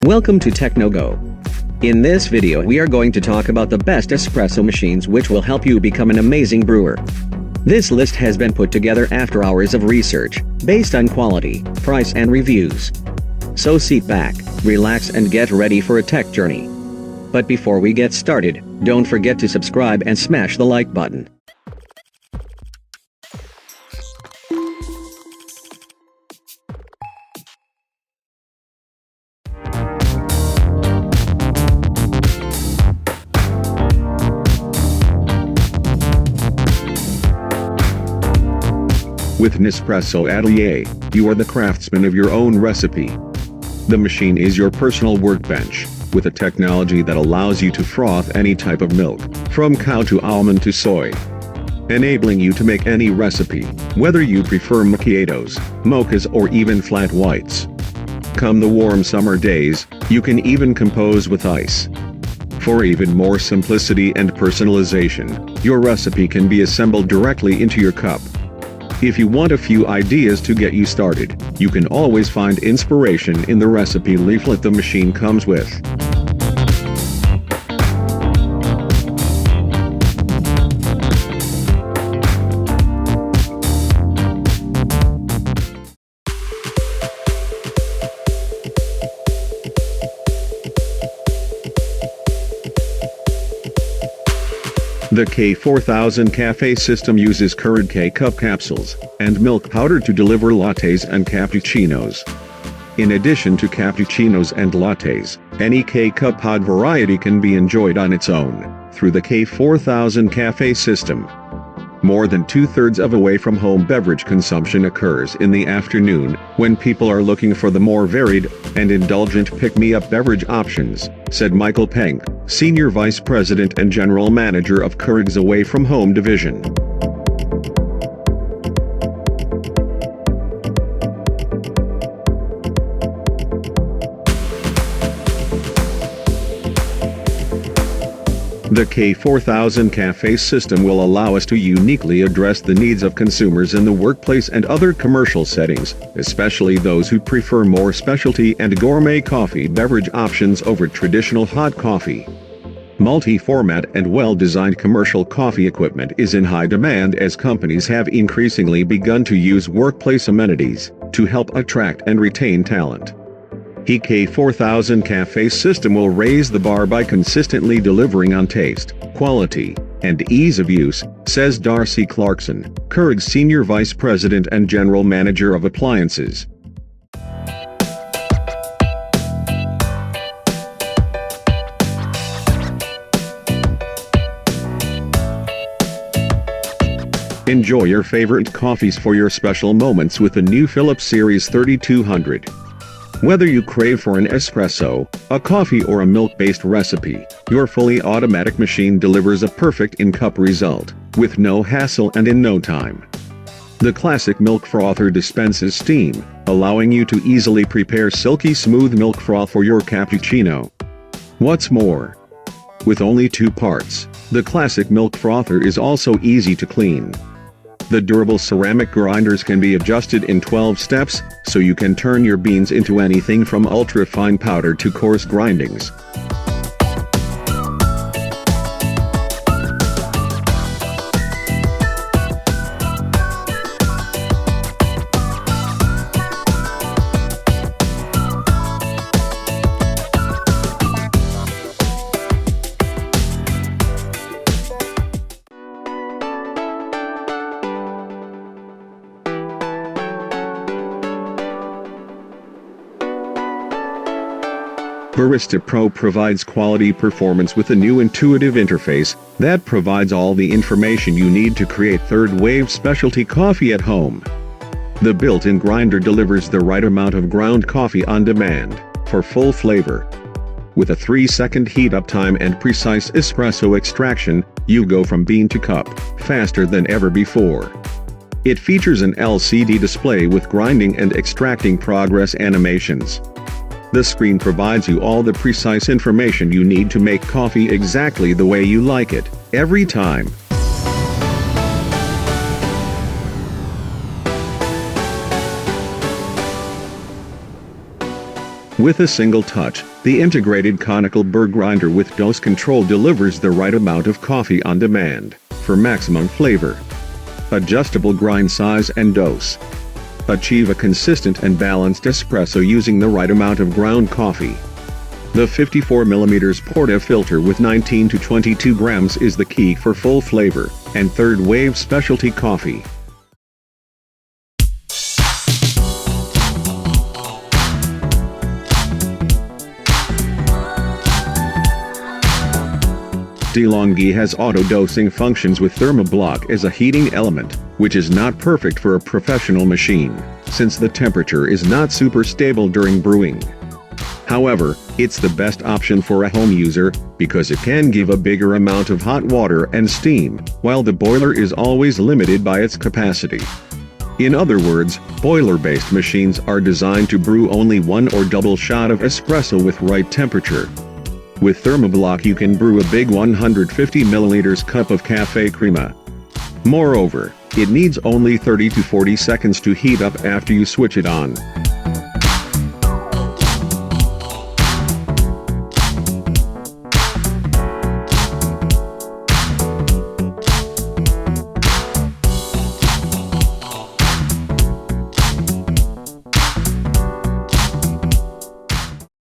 Welcome to TechnoGo. In this video we are going to talk about the best espresso machines which will help you become an amazing brewer. This list has been put together after hours of research, based on quality, price and reviews. So sit back, relax and get ready for a tech journey. But before we get started, don't forget to subscribe and smash the like button. With Nespresso Atelier, you are the craftsman of your own recipe. The machine is your personal workbench, with a technology that allows you to froth any type of milk, from cow to almond to soy, enabling you to make any recipe, whether you prefer macchiatos, mochas or even flat whites. Come the warm summer days, you can even compose with ice. For even more simplicity and personalization, your recipe can be assembled directly into your cup. If you want a few ideas to get you started, you can always find inspiration in the recipe leaflet the machine comes with. The K4000 cafe system uses Keurig K cup capsules and milk powder to deliver lattes and cappuccinos. In addition to cappuccinos and lattes, any K cup pod variety can be enjoyed on its own through the K4000 cafe system. More than 2/3 of away-from-home beverage consumption occurs in the afternoon, when people are looking for the more varied and indulgent pick-me-up beverage options, said Michael Peng, Senior Vice President and General Manager of Keurig's Away-from-Home division. The K4000 cafe system will allow us to uniquely address the needs of consumers in the workplace and other commercial settings, especially those who prefer more specialty and gourmet coffee beverage options over traditional hot coffee. Multi-format and well-designed commercial coffee equipment is in high demand as companies have increasingly begun to use workplace amenities to help attract and retain talent. The K4000 cafe system will raise the bar by consistently delivering on taste, quality, and ease of use, says Darcy Clarkson, Keurig's Senior Vice President and General Manager of Appliances. Enjoy your favorite coffees for your special moments with the new Philips Series 3200. Whether you crave for an espresso, a coffee or a milk-based recipe, your fully automatic machine delivers a perfect in-cup result, with no hassle and in no time. The classic milk frother dispenses steam, allowing you to easily prepare silky smooth milk froth for your cappuccino. What's more, with only 2 parts, the classic milk frother is also easy to clean. The durable ceramic grinders can be adjusted in 12 steps, so you can turn your beans into anything from ultra-fine powder to coarse grindings. Barista Pro provides quality performance with a new intuitive interface that provides all the information you need to create third-wave specialty coffee at home. The built-in grinder delivers the right amount of ground coffee on demand, for full flavor. With a 3-second heat-up time and precise espresso extraction, you go from bean to cup, faster than ever before. It features an LCD display with grinding and extracting progress animations. The screen provides you all the precise information you need to make coffee exactly the way you like it, every time. With a single touch, the integrated conical burr grinder with dose control delivers the right amount of coffee on demand, for maximum flavor. Adjustable grind size and dose. Achieve a consistent and balanced espresso using the right amount of ground coffee. The 54mm Porta filter with 19 to 22 grams is the key for full flavor and third wave specialty coffee. DeLonghi has auto-dosing functions with thermoblock as a heating element, which is not perfect for a professional machine, since the temperature is not super stable during brewing. However, it's the best option for a home user, because it can give a bigger amount of hot water and steam, while the boiler is always limited by its capacity. In other words, boiler-based machines are designed to brew only one or double shot of espresso with right temperature. With thermoblock you can brew a big 150 ml cup of cafe crema. Moreover, it needs only 30 to 40 seconds to heat up after you switch it on.